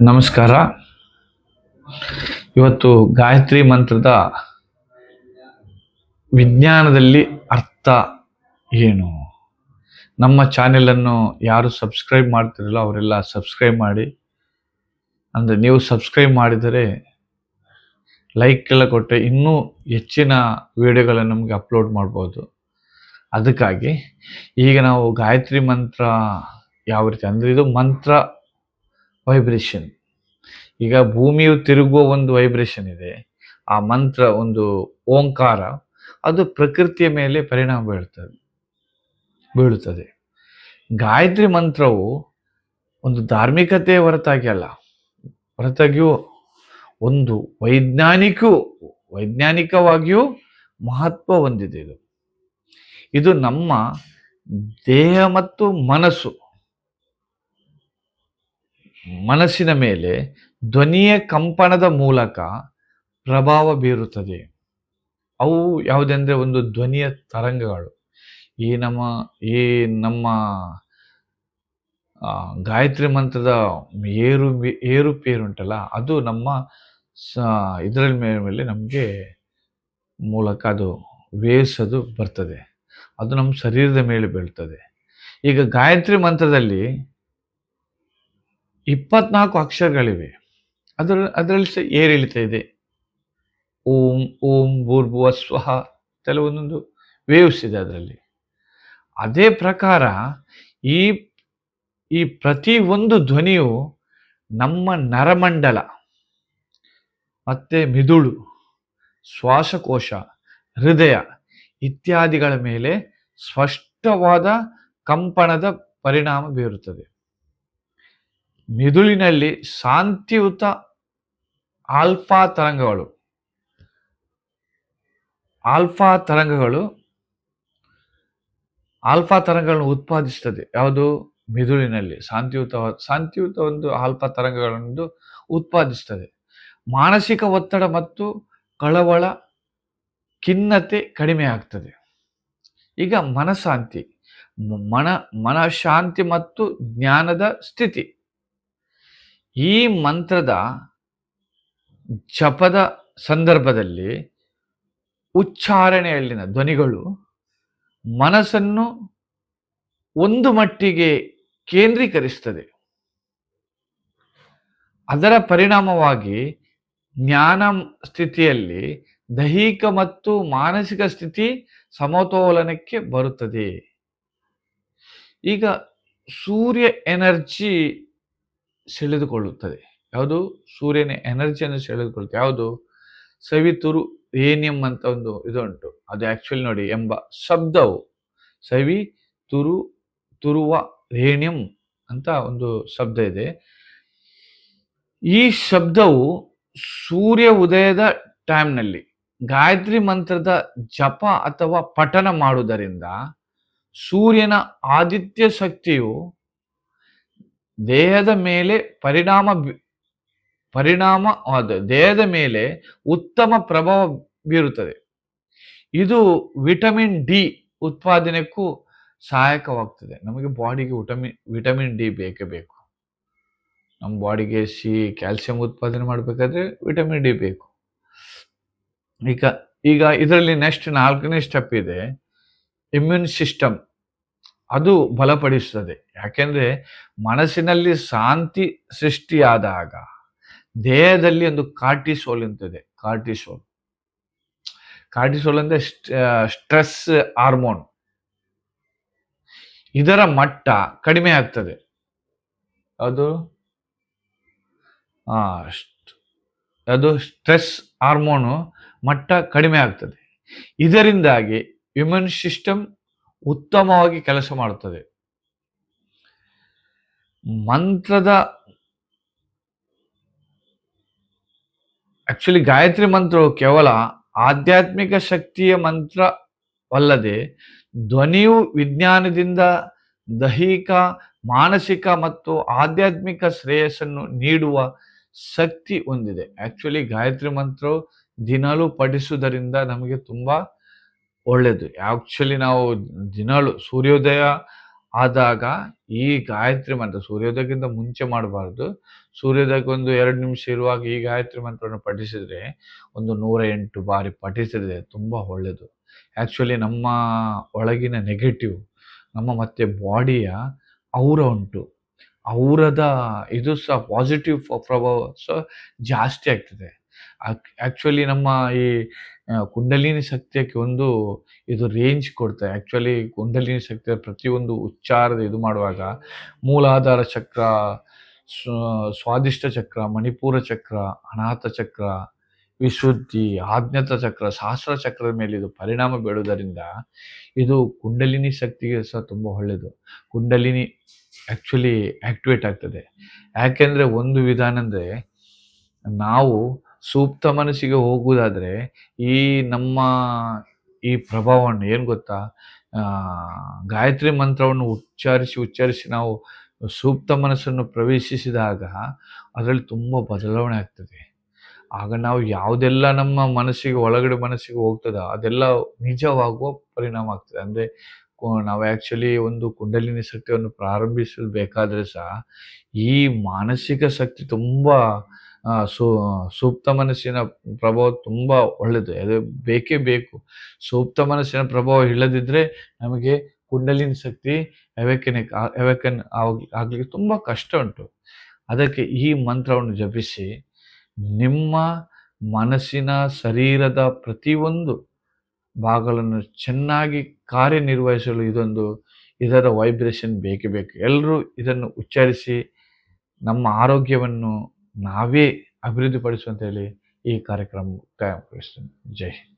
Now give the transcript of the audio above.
ನಮಸ್ಕಾರ. ಇವತ್ತು ಗಾಯತ್ರಿ ಮಂತ್ರದ ವಿಜ್ಞಾನದಲ್ಲಿ ಅರ್ಥ ಏನು? ನಮ್ಮ ಚಾನೆಲನ್ನು ಯಾರು ಸಬ್ಸ್ಕ್ರೈಬ್ ಮಾಡ್ತಿರಲ್ಲ ಅವರೆಲ್ಲ ಸಬ್ಸ್ಕ್ರೈಬ್ ಮಾಡಿ. ಅಂದರೆ ನೀವು ಸಬ್ಸ್ಕ್ರೈಬ್ ಮಾಡಿದರೆ ಲೈಕ್ ಎಲ್ಲ ಕೊಟ್ಟರೆ ಇನ್ನೂ ಹೆಚ್ಚಿನ ವಿಡಿಯೋಗಳನ್ನು ನಮಗೆ ಅಪ್ಲೋಡ್ ಮಾಡ್ಬೋದು. ಅದಕ್ಕಾಗಿ ಈಗ ನಾವು ಗಾಯತ್ರಿ ಮಂತ್ರ ಯಾವ ರೀತಿ ಅಂದರೆ, ಇದು ಮಂತ್ರ ವೈಬ್ರೇಷನ್. ಈಗ ಭೂಮಿಯು ತಿರುಗುವ ಒಂದು ವೈಬ್ರೇಷನ್ ಇದೆ. ಆ ಮಂತ್ರ ಒಂದು ಓಂಕಾರ, ಅದು ಪ್ರಕೃತಿಯ ಮೇಲೆ ಪರಿಣಾಮ ಬೀಳುತ್ತದೆ. ಗಾಯತ್ರಿ ಮಂತ್ರವು ಒಂದು ಧಾರ್ಮಿಕತೆಯ ಹೊರತಾಗಿಯೂ ಒಂದು ವೈಜ್ಞಾನಿಕವಾಗಿಯೂ ಮಹತ್ವ ಹೊಂದಿದೆ. ಇದು ನಮ್ಮ ದೇಹ ಮತ್ತು ಮನಸ್ಸಿನ ಮೇಲೆ ಧ್ವನಿಯ ಕಂಪನದ ಮೂಲಕ ಪ್ರಭಾವ ಬೀರುತ್ತದೆ. ಅವು ಯಾವುದೆಂದರೆ ಒಂದು ಧ್ವನಿಯ ತರಂಗಗಳು. ಈ ನಮ್ಮ ಗಾಯತ್ರಿ ಮಂತ್ರದ ಏರುಪೇರು ಉಂಟಲ್ಲ, ಅದು ನಮ್ಮ ಇದರ ಮೇಲೆ ನಮಗೆ ಮೂಲಕ ಅದು ಅದು ಬರ್ತದೆ. ಅದು ನಮ್ಮ ಶರೀರದ ಮೇಲೆ ಬೀಳ್ತದೆ. ಈಗ ಗಾಯತ್ರಿ ಮಂತ್ರದಲ್ಲಿ 24 ಅಕ್ಷರಗಳಿವೆ. ಅದರಲ್ಲಿ ಸಹ ಏರಿಳಿತ ಇದೆ. ಓಂ ಓಂ ಭೂರ್ಭುವ ಸ್ವಹ ಒಂದೊಂದು ವೇವ್ಸ್ ಇದೆ ಅದರಲ್ಲಿ. ಅದೇ ಪ್ರಕಾರ ಈ ಪ್ರತಿ ಒಂದು ಧ್ವನಿಯು ನಮ್ಮ ನರಮಂಡಲ ಮತ್ತೆ ಮಿದುಳು, ಶ್ವಾಸಕೋಶ, ಹೃದಯ ಇತ್ಯಾದಿಗಳ ಮೇಲೆ ಸ್ಪಷ್ಟವಾದ ಕಂಪನದ ಪರಿಣಾಮ ಬೀರುತ್ತದೆ. ಮಿದುಳಿನಲ್ಲಿ ಶಾಂತಿಯುತ ಆಲ್ಫಾ ತರಂಗಗಳನ್ನು ಉತ್ಪಾದಿಸುತ್ತದೆ. ಯಾವುದು? ಮಿದುಳಿನಲ್ಲಿ ಶಾಂತಿಯುತ ಒಂದು ಆಲ್ಫಾ ತರಂಗಗಳನ್ನು ಉತ್ಪಾದಿಸುತ್ತದೆ. ಮಾನಸಿಕ ಒತ್ತಡ ಮತ್ತು ಕಳವಳ, ಖಿನ್ನತೆ ಕಡಿಮೆ ಆಗ್ತದೆ. ಈಗ ಮನಶಾಂತಿ ಮತ್ತು ಜ್ಞಾನದ ಸ್ಥಿತಿ. ಈ ಮಂತ್ರದ ಜಪದ ಸಂದರ್ಭದಲ್ಲಿ ಉಚ್ಚಾರಣೆಯಲ್ಲಿನ ಧ್ವನಿಗಳು ಮನಸ್ಸನ್ನು ಒಂದು ಮಟ್ಟಿಗೆ ಕೇಂದ್ರೀಕರಿಸುತ್ತದೆ. ಅದರ ಪರಿಣಾಮವಾಗಿ ಜ್ಞಾನ ಸ್ಥಿತಿಯಲ್ಲಿ ದೈಹಿಕ ಮತ್ತು ಮಾನಸಿಕ ಸ್ಥಿತಿ ಸಮತೋಲನಕ್ಕೆ ಬರುತ್ತದೆ. ಈಗ ಸೂರ್ಯ ಎನರ್ಜಿ ಸೆಳೆದುಕೊಳ್ಳುತ್ತದೆ. ಯಾವುದು? ಸೂರ್ಯನ ಎನರ್ಜಿಯನ್ನು ಸೆಳೆದುಕೊಳ್ಳುತ್ತೆ. ಯಾವುದು? ಸವಿತುರು ರೇನಿಯಂ ಅಂತ ಒಂದು ಉಂಟು. ಅದು ಆಕ್ಚುಲಿ ನೋಡಿ ಎಂಬ ಶಬ್ದವು ತುರುವ ರೇನಿಯಂ ಅಂತ ಒಂದು ಶಬ್ದ ಇದೆ. ಈ ಶಬ್ದವು ಸೂರ್ಯ ಉದಯದ ಟೈಮ್ನಲ್ಲಿ ಗಾಯತ್ರಿ ಮಂತ್ರದ ಜಪ ಅಥವಾ ಪಠನ ಮಾಡುವುದರಿಂದ ಸೂರ್ಯನ ಆದಿತ್ಯ ಶಕ್ತಿಯು ದೇಹದ ಮೇಲೆ ದೇಹದ ಮೇಲೆ ಉತ್ತಮ ಪ್ರಭಾವ ಬೀರುತ್ತದೆ. ಇದು ವಿಟಮಿನ್ ಡಿ ಉತ್ಪಾದನೆಗೂ ಸಹಾಯಕವಾಗ್ತದೆ. ನಮಗೆ ಬಾಡಿಗೆ ವಿಟಮಿನ್ ಡಿ ಬೇಕೇ ಬೇಕು. ನಮ್ಮ ಬಾಡಿಗೆ ಕ್ಯಾಲ್ಸಿಯಂ ಉತ್ಪಾದನೆ ಮಾಡಬೇಕಾದ್ರೆ ವಿಟಮಿನ್ ಡಿ ಬೇಕು. ಈಗ ಇದರಲ್ಲಿ ನೆಕ್ಸ್ಟ್ 4ನೇ ಸ್ಟೆಪ್ ಇದೆ, ಇಮ್ಯೂನ್ ಸಿಸ್ಟಮ್. ಅದು ಬಲಪಡಿಸುತ್ತದೆ. ಯಾಕೆಂದ್ರೆ ಮನಸ್ಸಿನಲ್ಲಿ ಶಾಂತಿ ಸೃಷ್ಟಿಯಾದಾಗ ದೇಹದಲ್ಲಿ ಒಂದು ಕಾರ್ಟಿಸೋಲ್ ಅಂತದೆ. ಕಾರ್ಟಿಸೋಲ್ ಅಂದ್ರೆ ಸ್ಟ್ರೆಸ್ ಹಾರ್ಮೋನ್. ಇದರ ಮಟ್ಟ ಕಡಿಮೆ ಆಗ್ತದೆ. ಅದು ಸ್ಟ್ರೆಸ್ ಹಾರ್ಮೋನು ಮಟ್ಟ ಕಡಿಮೆ ಆಗ್ತದೆ. ಇದರಿಂದಾಗಿ ಇಮ್ಯೂನ್ ಸಿಸ್ಟಮ್ ಉತ್ತಮವಾಗಿ ಕೆಲಸ ಮಾಡುತ್ತದೆ. ಆಕ್ಚುಲಿ ಗಾಯತ್ರಿ ಮಂತ್ರವು ಕೇವಲ ಆಧ್ಯಾತ್ಮಿಕ ಶಕ್ತಿಯ ಮಂತ್ರವಲ್ಲದೆ ಧ್ವನಿಯು ವಿಜ್ಞಾನದಿಂದ ದೈಹಿಕ, ಮಾನಸಿಕ ಮತ್ತು ಆಧ್ಯಾತ್ಮಿಕ ಶ್ರೇಯಸ್ಸನ್ನು ನೀಡುವ ಶಕ್ತಿ ಹೊಂದಿದೆ. ಆಕ್ಚುಲಿ ಗಾಯತ್ರಿ ಮಂತ್ರವು ದಿನಾಲೂ ಪಠಿಸುವುದರಿಂದ ನಮಗೆ ತುಂಬಾ ಒಳ್ಳೆಯದು. ಆಕ್ಚುಲಿ ನಾವು ದಿನಾಲೂ ಸೂರ್ಯೋದಯ ಆದಾಗ ಈ ಗಾಯತ್ರಿ ಮಂತ್ರ ಸೂರ್ಯೋದಯಕ್ಕಿಂತ ಮುಂಚೆ ಮಾಡಬಾರ್ದು. ಸೂರ್ಯೋದಯಕ್ಕೆ ಒಂದು 2 ನಿಮಿಷ ಇರುವಾಗ ಈ ಗಾಯತ್ರಿ ಮಂತ್ರವನ್ನು ಪಠಿಸಿದರೆ ಒಂದು 108 ಬಾರಿ ಪಠಿಸಿದರೆ ತುಂಬ ಒಳ್ಳೆಯದು. ಆ್ಯಕ್ಚುಲಿ ನಮ್ಮ ಒಳಗಿನ ನೆಗೆಟಿವ್ ನಮ್ಮ ಮತ್ತೆ ಬಾಡಿಯ ಔರ ಉಂಟು. ಔರದ ಇದು ಸಹ ಪಾಸಿಟಿವ್ ಪ್ರಭಾವ ಸಹ ಜಾಸ್ತಿ ಆಗ್ತದೆ. ಆ್ಯಕ್ಚುಲಿ ನಮ್ಮ ಈ ಕುಂಡಲಿನಿ ಶಕ್ತಿಯಕ್ಕೆ ಒಂದು ಇದು ರೇಂಜ್ ಕೊಡ್ತದೆ. ಆ್ಯಕ್ಚುಲಿ ಕುಂಡಲಿನಿ ಶಕ್ತಿಯ ಪ್ರತಿಯೊಂದು ಉಚ್ಚಾರದ ಇದು ಮಾಡುವಾಗ ಮೂಲಾಧಾರ ಚಕ್ರ, ಸ್ವಾದಿಷ್ಟ ಚಕ್ರ, ಮಣಿಪೂರ ಚಕ್ರ, ಅನಾಥ ಚಕ್ರ, ವಿಶುದ್ಧಿ, ಆಜ್ಞಾತ ಚಕ್ರ, ಸಹಸ್ರ ಚಕ್ರದ ಮೇಲೆ ಇದು ಪರಿಣಾಮ ಬೀಳುವುದರಿಂದ ಇದು ಕುಂಡಲಿನಿ ಶಕ್ತಿಗೆ ಸಹ ತುಂಬ ಒಳ್ಳೆಯದು. ಕುಂಡಲಿನಿ ಆ್ಯಕ್ಚುಲಿ ಆ್ಯಕ್ಟಿವೇಟ್ ಆಗ್ತದೆ. ಯಾಕೆಂದರೆ ಒಂದು ವಿಧಾನ ಅಂದರೆ ನಾವು ಸೂಕ್ತ ಮನಸ್ಸಿಗೆ ಹೋಗುವುದಾದರೆ ಈ ನಮ್ಮ ಈ ಪ್ರಭಾವವನ್ನು ಏನು ಗೊತ್ತಾ, ಗಾಯತ್ರಿ ಮಂತ್ರವನ್ನು ಉಚ್ಚರಿಸಿ ನಾವು ಸೂಕ್ತ ಮನಸ್ಸನ್ನು ಪ್ರವೇಶಿಸಿದಾಗ ಅದರಲ್ಲಿ ತುಂಬ ಬದಲಾವಣೆ ಆಗ್ತದೆ. ಆಗ ನಾವು ಯಾವುದೆಲ್ಲ ನಮ್ಮ ಮನಸ್ಸಿಗೆ ಒಳಗಡೆ ಮನಸ್ಸಿಗೆ ಹೋಗ್ತದೋ ಅದೆಲ್ಲ ನಿಜವಾಗುವ ಪರಿಣಾಮ ಆಗ್ತದೆ. ಅಂದರೆ ನಾವು ಆ್ಯಕ್ಚುಲಿ ಒಂದು ಕುಂಡಲಿನಿ ಶಕ್ತಿಯನ್ನು ಪ್ರಾರಂಭಿಸಬೇಕಾದ್ರೆ ಸಹ ಈ ಮಾನಸಿಕ ಶಕ್ತಿ ತುಂಬ ಸೂಕ್ತ ಮನಸ್ಸಿನ ಪ್ರಭಾವ ತುಂಬ ಒಳ್ಳೆಯದು. ಅದು ಬೇಕೇ ಬೇಕು. ಸೂಕ್ತ ಮನಸ್ಸಿನ ಪ್ರಭಾವ ಇಲ್ಲದಿದ್ದರೆ ನಮಗೆ ಕುಂಡಲಿನಿ ಶಕ್ತಿ ಅವೇಕನ್ ಆಗಲಿಕ್ಕೆ ತುಂಬ ಕಷ್ಟ ಉಂಟು. ಅದಕ್ಕೆ ಈ ಮಂತ್ರವನ್ನು ಜಪಿಸಿ ನಿಮ್ಮ ಮನಸ್ಸಿನ ಶರೀರದ ಪ್ರತಿಯೊಂದು ಭಾಗಗಳನ್ನು ಚೆನ್ನಾಗಿ ಕಾರ್ಯನಿರ್ವಹಿಸಲು ಇದರ ವೈಬ್ರೇಷನ್ ಬೇಕೇ ಬೇಕು. ಎಲ್ಲರೂ ಇದನ್ನು ಉಚ್ಚರಿಸಿ ನಮ್ಮ ಆರೋಗ್ಯವನ್ನು ನಾವೇ ಅಭಿವೃದ್ಧಿಪಡಿಸುವಂತ ಹೇಳಿ ಈ ಕಾರ್ಯಕ್ರಮ ಮುಕ್ತಾಯಗೊಳಿಸ್ತೇನೆ. ಜೈ ಹಿಂದ್.